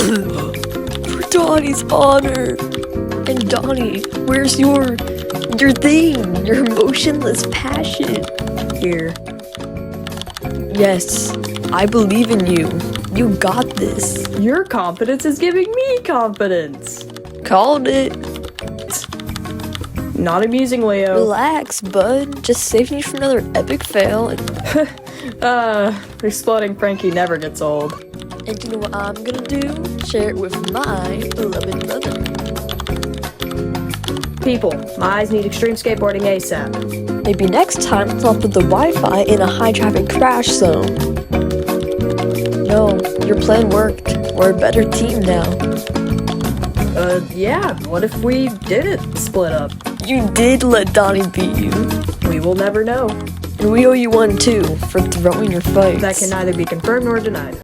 For Donnie's honor. And Donnie, where's your thing? Your emotionless passion. Here. Yes, I believe in you. You got this. Your confidence is giving me confidence. Called it. Not amusing, Leo. Relax, bud. Just saving you from another epic fail. Exploding Frankie never gets old. And you know what I'm gonna do? Share it with my beloved brother. People, my eyes need extreme skateboarding ASAP. Maybe next time let's put the Wi-Fi in a high-traffic crash zone. No, your plan worked. We're a better team now. Yeah, what if we didn't split up? You did let Donnie beat you. We will never know. And we owe you one too, for throwing your fights. That can neither be confirmed nor denied.